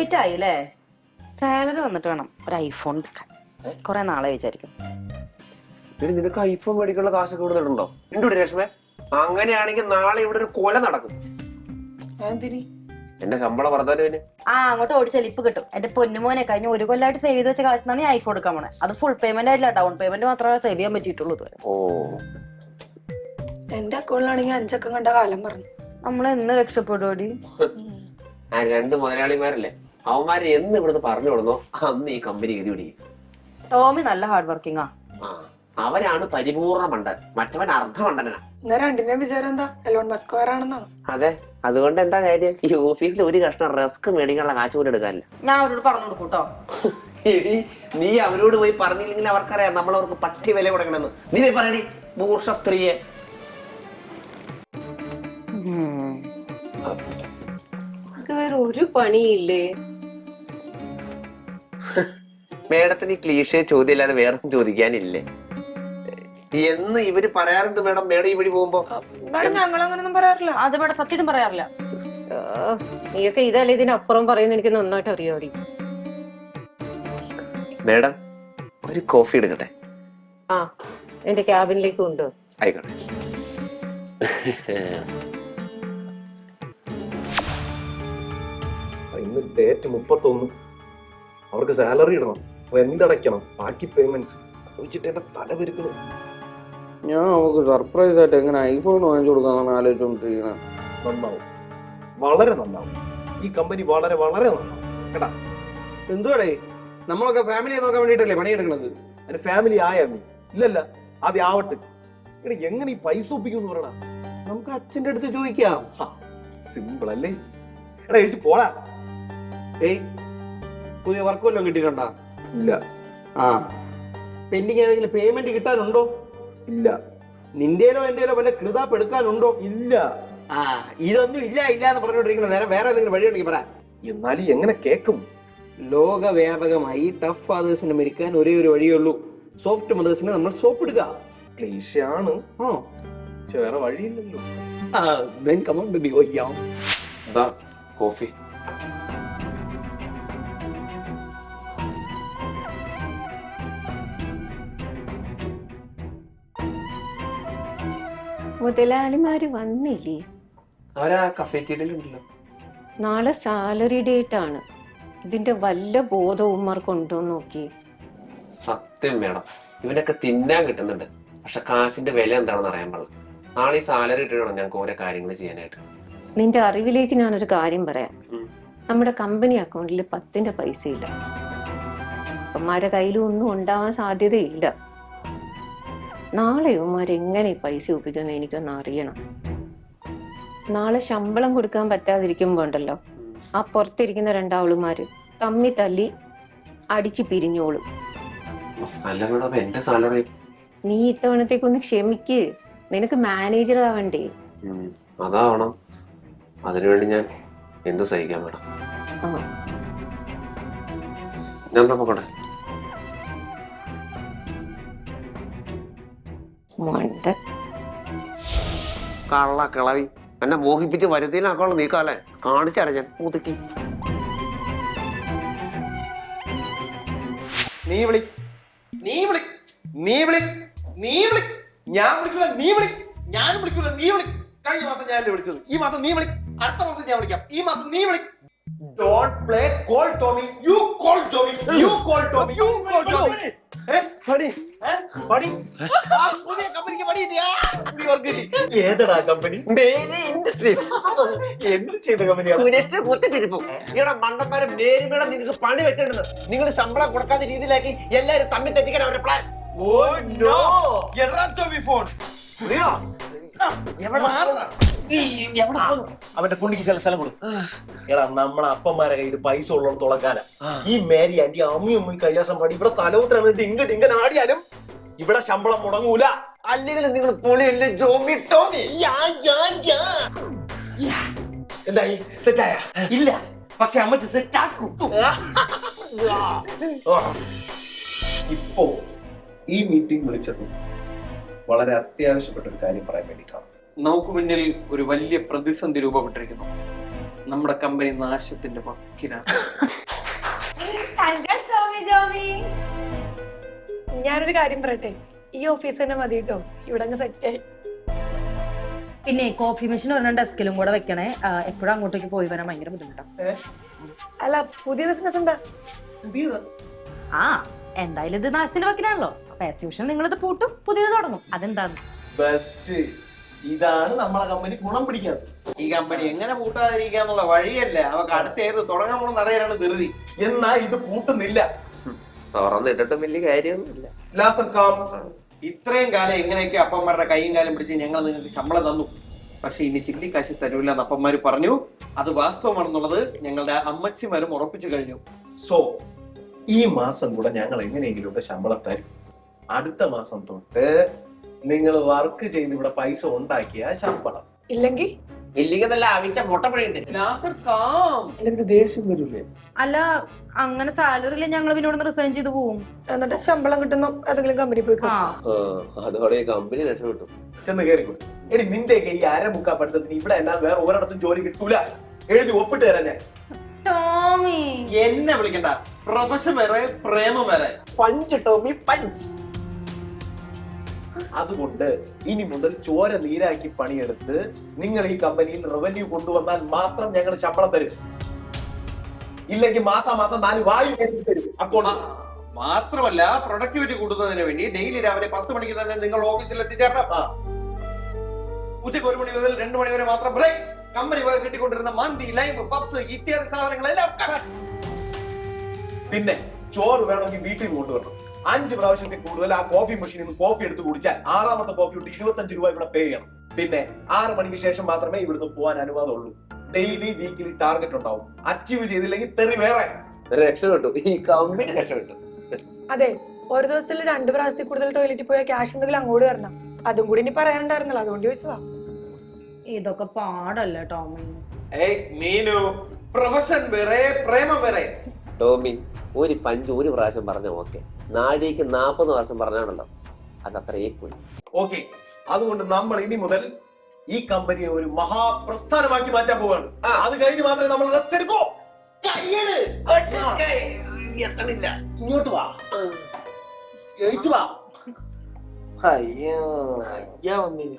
Late ആയില്ലേ? Salary വന്നിട്ട് വേണം ഒരു ഐഫോൺ എടുക്കാൻ. കുറെ നാളെ വിചാരിക്കും. നിനക്ക് ഐഫോൺ മേടിക്കാനുള്ള കാശൊക്കെ കൂടുതലുണ്ടോ? ഉണ്ടോ രേഷ്മേ? അങ്ങനെയാണെങ്കിൽ നാളെ ഇവിടെ ഒരു കൊല നടക്കും. എന്റെ ശമ്പളം വർദ്ധനവിന് അങ്ങോട്ട് ഓടിച്ചാൽ ഇപ്പ് കിട്ടും. എന്റെ പൊന്നുമോനെ കഴിഞ്ഞ 1 കൊല്ലമായിട്ട് സേവ് ചെയ്ത് വെച്ച കാശിനാണ് ഞാൻ ഐഫോൺ എടുക്കാൻ പോണേ. അത് ഫുൾ പേയ്മെന്റ് ആയിട്ടില്ല, ഡൗൺ പേയ്മെന്റ് മാത്രമേ സേവ് ചെയ്യാൻ പറ്റിയിട്ടുള്ളൂ ഇതുവരെ. ഓ, എന്റെ അക്കൗണ്ടിലാണെങ്കിൽ 5 അക്കം കണ്ട കാലം പറഞ്ഞു. നമ്മള് എന്ന് രക്ഷപ്പെടുവടി? ആ 2 മുതലാളിമാരല്ലേ, അവന്മാര് എന്ന് ഇവിടുന്ന് പറഞ്ഞു കൊടുന്നോ അന്ന് ഈ കമ്പനി ഗതി പിടിക്കും. ടോമി നല്ല ഹാർഡ് വർക്കിംഗ് ആ. അവനാണ് പരിപൂർണ മണ്ടൻ, മറ്റവൻ അർദ്ധ മണ്ടനാ. എന്നാ രണ്ടിന്റെ വിചാരം എന്താ? എലോൺ മസ്ക് ആണെന്നാണ്. അതെ, അതുകൊണ്ട് എന്താ കാര്യം? ഈ ഓഫീസിൽ ഒരു കഷ്ണം റസ്ക് മേടിക്കാനുള്ള കാശ് പോലും എടുക്കാനില്ല. ഞാൻ അവരോട് പറഞ്ഞു കൊടുക്കൂട്ടോ. എടി, നീ അവരോട് പോയി പറഞ്ഞില്ലെങ്കിൽ അവർക്കറിയാം നമ്മൾ അവർക്ക് പട്ടി വില കൊടുക്കണമെന്ന്. നീ പോയി പറയടി ബൂർഷ സ്ത്രീയെ. വേറെ ഒരു പണിയില്ലേ? മേഡത്തിന് ഈ ക്ലീഷേ ചോദ്യം ഇല്ലാതെ വേറെ ചോദിക്കാനില്ലേ എന്ന് ഇവര് പറയാറുണ്ട് മേഡം. മേഡം ഈ വഴി പോകുമ്പോ ഞങ്ങൾ അങ്ങനൊന്നും പറയാറില്ല. അത് ഇവിടെ സത്യം പറയാറില്ല. നീയൊക്കെ ഇതല്ലേ ഇതിനപ്പുറം പറയുന്ന എനിക്ക് നന്നായിട്ട് അറിയാടി. മേഡം ഒരു കോഫി എടുക്കട്ടെ? ആ, എന്റെ ക്യാബിനിലേക്ക് ഉണ്ട്. ആയിക്കോട്ടെ. ഇന്ന് ഡേറ്റ് 31. അവർക്ക് സാലറി ഇടണം, റെന്റ് അടയ്ക്കണം, ബാക്കി പേയ്മെന്റ്സ് ചോദിച്ചിട്ട് എന്റെ തല പെരുക്കണം. ഞാൻ നമുക്ക് സർപ്രൈസ് ആയിട്ട് എങ്ങനെ ഐഫോൺ വാങ്ങിച്ചു കൊടുക്കാന്നാണ് ആലോചിച്ചോണ്ടിരിക്കുന്നത്. നന്നാവും, വളരെ നന്നാവും. ഈ കമ്പനി വളരെ വളരെ നന്നാവും കേട്ടാ. എന്തുവാടേ, നമ്മളൊക്കെ ഫാമിലിയെ നോക്കാൻ വേണ്ടിട്ടല്ലേ പണിയെടുക്കണത്. അതിന് ഫാമിലി ആയാ നീ? ഇല്ലല്ല, ആദ്യം ആവട്ടെ. എടാ, എങ്ങനെ ഈ പൈസ ഒപ്പിക്കുന്നു പറയടാ. നമുക്ക് അച്ഛന്റെ അടുത്ത് ചോദിക്കാം. സിമ്പിൾ അല്ലേ? എടാ എഴുതി പോടാ. ഏയ്, പുതിയ വർക്ക് വല്ലതും കിട്ടിയിട്ടുണ്ടാ? ഇല്ല. ആ, പെൻഡിങ് ഏതെങ്കിലും പേയ്മെന്റ് കിട്ടാനുണ്ടോ? ഇല്ല. നിന്റെയിലോ എന്റെയിലോ വല്ല കൃതാപ്പ് എടുക്കാനുണ്ടോ? ഇല്ല. ആ, ഇതൊന്നും ഇല്ല ഇല്ല എന്ന് പറഞ്ഞോണ്ടിരിക്കുന്ന നേരം വേറെ എന്തെങ്കിലും വഴിയുണ്ടെങ്കിൽ പറ. എന്നാലും എങ്ങനെ കേക്കും? ലോകവ്യാപകമായി ടഫ് ഫാദേഴ്സിനെ മരിക്കാൻ ഒരേ ഒരു വഴിയുള്ളൂ. സോഫ്റ്റ് മദേഴ്സിനെ നമ്മൾ സോപ്പ് എടുക്കുക. ക്ലീശയാണ്, പക്ഷെ വേറെ വഴിയില്ലല്ലോ. then come on baby, oh yeah. Coffee. മുതലാളിമാര് വന്നില്ലേ? അവരാ കഫേറ്റീരിയയിലുണ്ടല്ലോ. നാളെ സാലറി ഡേറ്റ് ആണ്. ഇതിന്റെ വല്ല ബോധവുമാർക്കുണ്ടോ നോക്കി. സത്യം മേഡം, ഇവനൊക്കെ തിന്നാൻ കിട്ടുന്നുണ്ട്, പക്ഷെ കാശിന്റെ വില എന്താണെന്ന് അറിയാൻ പാടില്ല. നാളെ ഈ സാലറി ഇട്ടിട്ടാണ് ഞങ്ങൾക്ക് ഓരോ കാര്യങ്ങൾ ചെയ്യാനായിട്ട്. നിന്റെ അറിവിലേക്ക് ഞാനൊരു കാര്യം പറയാം. നമ്മുടെ കമ്പനി അക്കൗണ്ടിൽ 10ന്റെ പൈസ ഇല്ല. അമ്മമാരുടെ കയ്യിലും ഒന്നും ഉണ്ടാവാൻ സാധ്യതയില്ല. നാളെ ഇവന്മാരെങ്ങനെ ഈ പൈസ ഒപ്പിക്കുമെന്ന് എനിക്കൊന്ന് അറിയണം. നാളെ ശമ്പളം കൊടുക്കാൻ പറ്റാതിരിക്കുമ്പോ ഉണ്ടല്ലോ, ആ പുറത്തിരിക്കുന്ന 2 ആളുമാര് തമ്മി തല്ലി അടിച്ച് പിരിഞ്ഞോളും. അല്ല മേഡം, എന്റെ സാലറി നീ ഇത്തവണത്തേക്കൊന്ന് ക്ഷമിക്ക്. നിനക്ക് മാനേജർ ആവണ്ടേ? അതാവണം. അതിനുവേണ്ടി ഞാൻ എന്ത് സഹിക്കാം മേഡം. ഞാൻ നോക്കട്ടെ. കള്ള കിളവി എന്നെ മോഹിപ്പിച്ച് വരുത്തിയിലാക്കാനുള്ള നീക്കാല്ലേ കാണിച്ചറിയാൻ ഞാൻ മുതുക്കി. നീ വിളി, നീ വിളി, നീ വിളി, നീ വിളി. ഞാൻ വിളിക്കൂല, നീ വിളി. ഞാനും വിളിക്കൂല, നീ വിളി. കഴിഞ്ഞ മാസം ഞാനല്ലേ വിളിച്ചത്, ഈ മാസം നീ വിളി. അടുത്ത മാസം ഞാൻ വിളിക്കാം, ഈ മാസം നീ വിളി. Don't play call Tommy. You call Tommy. You call Tommy. You call Tommy. പണി പണി പുതിയ കമ്പനിക്ക് പണിയിട്ടിയാ? ഏതാ കമ്പനി? എന്ത് ചെയ്ത കമ്പനിയാണ്? നിങ്ങൾക്ക് പണി വെച്ചിട്ടുണ്ട്. നിങ്ങൾ ശമ്പളം കൊടുക്കാത്ത രീതിയിലാക്കി എല്ലാരും തമ്മിൽ തെറ്റിക്കാൻ അവരുടെ പ്ലാൻ. അവന്റെ കുണ്ടിക്ക് ചില സ്ഥലം കൊടുക്കും. എടാ, നമ്മളെ അപ്പന്മാരെ കയ്യിൽ പൈസ ഉള്ളിടത്തോളം കാലം ഈ മേരി ആന്റി അമ്മയും അമ്മയും കൈലാസം പാടി ഇവിടെ തലവുത്തരാൻ ഡിങ്ക ഡിങ്കൻ ആടിയാലും ഇവിടെ ശമ്പളം മുടങ്ങൂല. അല്ലെങ്കിൽ നിങ്ങൾ പൊളിയല്ലേ ജോമി ടോമി? എന്തായി, സെറ്റായ? ഇല്ല, പക്ഷെ അമ്മച്ച് സെറ്റ് ആക്കും. ഇപ്പോ ഈ മീറ്റിംഗ് വിളിച്ചത് വളരെ അത്യാവശ്യപ്പെട്ട ഒരു കാര്യം പറയാൻ വേണ്ടിയിട്ടാണ്. നമുക്ക് മുന്നിൽ ഒരു വലിയ പ്രതിസന്ധി രൂപപ്പെട്ടിരിക്കുന്നു. നമ്മുടെ കമ്പനി നാശത്തിന്റെ വക്കിലാണ്. ഞാനൊരു കാര്യം പറയട്ടെ, ഈ ഓഫീസ് തന്നെ മതി കേട്ടോ, ഇവിടെ അങ്ങ് സെറ്റായി. പിന്നെ കോഫി മെഷീൻ ഒരെണ്ണം ഡെസ്കിലും കൂടെ വെക്കണേ. എപ്പോഴും അങ്ങോട്ടേക്ക് പോയി വരാൻ ഭയങ്കര ബുദ്ധിമുട്ടാണ്. അല്ല, പുതിയ ബിസിനസ് എന്താ? ആ എന്തായാലും ഇത് നാശത്തിന് വെക്കണല്ലോ. അപ്പൊ ആസ് യൂഷ്വൽ നിങ്ങളിത് പൂട്ടും, പുതിയത് തുടങ്ങും. അതെന്താന്ന് ബെസ്റ്റ്. ഇതാണ് നമ്മളെ കമ്പനി ഗുണം പിടിക്കാത്തത്. ഈ കമ്പനി എങ്ങനെ പൂട്ടാതിരിക്കാന്നുള്ള വഴിയല്ല, അവക്ക് അടുത്ത ഏത് തുടങ്ങാൻ പോണെന്ന് അറിയാനാണ് ധൃതി. എന്നാ ഇത് പൂട്ടുന്നില്ല. തുറന്നിട്ടിട്ടും വലിയ കാര്യമൊന്നുമില്ല. ഇത്രയും കാലം എങ്ങനെയൊക്കെ അപ്പന്മാരുടെ കൈയും കാലം പിടിച്ച് ഞങ്ങൾ നിങ്ങൾക്ക് ശമ്പളം തന്നു. പക്ഷെ ഇനി ചില്ലിക്കാശ് തരൂല്ല എന്ന് അപ്പന്മാര് പറഞ്ഞു. അത് വാസ്തവമാണെന്നുള്ളത് ഞങ്ങളുടെ അമ്മച്ചിമാരും ഉറപ്പിച്ചു കഴിഞ്ഞു. സോ ഈ മാസം കൂടെ ഞങ്ങൾ എങ്ങനെയെങ്കിലും ശമ്പളം തരും. അടുത്ത മാസം തൊട്ട് നിങ്ങൾ വർക്ക് ചെയ്ത് ഇവിടെ പൈസ ഉണ്ടാക്കിയ ശമ്പളം. ഇല്ലെങ്കിൽ ഇല്ലെങ്കിൽ നല്ല അവിച്ച മുട്ട പഴയുണ്ട്. ദേഷ്യം വരൂലേ? അല്ല, അങ്ങനെ സാലറിയിൽ ഞങ്ങൾ പിന്നെ ഇവിടെ റിസൈൻ ചെയ്ത് പോവും. എന്നിട്ട് ശമ്പളം കിട്ടുന്ന ഏതെങ്കിലും കമ്പനി പോയി ആ അതോടെ കമ്പനി രക്ഷപ്പെട്ടു. ചെന്ന് കയറിക്കൂടെ. എടി നിന്റെയൊക്കെ ഈ അരമുക്കാ പഠിത്തത്തിന് ഇവിടെ എല്ലാം വേറെ ഒരിടത്തും ജോലി കിട്ടൂല. എഴുതി ഒപ്പിട്ട് തരാൻ ഞാൻ. ടോമി എന്നെ വിളിക്കണ്ട. പ്രൊഫഷൻ വേറെ, പ്രേമം വേറെ. Punch Tommy punch. അതുകൊണ്ട് ഇനി മുതൽ ചോര നീരാക്കി പണിയെടുത്ത് നിങ്ങൾ ഈ കമ്പനിയിൽ റവന്യൂ കൊണ്ടുവന്നാൽ മാത്രം ഞങ്ങൾ ശമ്പളം തരും. ഇല്ലെങ്കിൽ മാസാമാസം 4 വായു തരും അക്കൗണ്ട്. മാത്രമല്ല, പ്രൊഡക്ടിവിറ്റി കൂടുന്നതിന് വേണ്ടി ഡെയിലി രാവിലെ 10 മണിക്ക് തന്നെ നിങ്ങൾ ഓഫീസിൽ എത്തിച്ചേരണം. ഉച്ചയ്ക്ക് 1 മണി മുതൽ 2 മണി വരെ മാത്രം ബ്രേക്ക്. കമ്പനി കിട്ടിക്കൊണ്ടിരുന്ന മന്തി, ലൈം, പപ്സ് ഇത്യാദി സാധനങ്ങളെല്ലാം. പിന്നെ ചോറ് വേണമെങ്കിൽ വീട്ടിൽ നിന്ന് കൊണ്ടുവരണം. 5 പ്രാവശ്യത്തിൽ കൂടുതൽ ആ കോഫി മെഷീനിൽ നിന്ന് കോഫി എടുത്ത് കുടിച്ചാൽ 6ാമത്തെ കോഫി കൊണ്ട് 25 രൂപ ഇവിടെ പേ ചെയ്യണം. പിന്നെ 6 മണിക്ക് ശേഷം മാത്രമേ ഇവിടുന്ന് പോകാൻ അനുവാദമുള്ളൂ. ഡെയിലി വീക്കിലി ടാർഗറ്റ് ഉണ്ടാവും. അച്ചീവ് ചെയ്തില്ലെങ്കിൽ തെറി വേറെ. രക്ഷപ്പെട്ടു, ഈ കമ്പനി രക്ഷപ്പെട്ടു. അതെ, ഒരു ദിവസത്തിൽ 2 പ്രാവശ്യത്തിൽ കൂടുതൽ ടോയ്ലറ്റിൽ പോയാൽ ക്യാഷ് എന്തെങ്കിലും അങ്ങോട്ട് തരണം. അതും കൂടി ഇനി പറയാനുണ്ടായിരുന്നല്ലോ, അതുകൊണ്ട് ചോദിച്ചതാ. ഇതൊക്കെ പാടല്ലേ ടോമി? മീനു, പ്രൊഫഷൻ വേറെ, പ്രേമം വേറെ. ടോമി, ഒരു പഞ്ച് 1 പ്രാവശ്യം പറഞ്ഞ ഓക്കെ. നാഴിക്ക് 40 വർഷം പറഞ്ഞാണല്ലോ, അതത്രയേ കൂടി. ഓക്കെ, അതുകൊണ്ട് നമ്മൾ ഇനി മുതൽ ഈ കമ്പനിയെ ഒരു മഹാപ്രസ്ഥാനമാക്കി മാറ്റാൻ പോവാണ്. അത് കഴിഞ്ഞ് മാത്രമേ നമ്മൾ റെസ്റ്റ് എടുക്കൂ. എത്തണില്ല. ഇങ്ങോട്ട് വാ, എഴുച്ചു വാ. അയ്യോ, അയ്യ വന്നില്ല.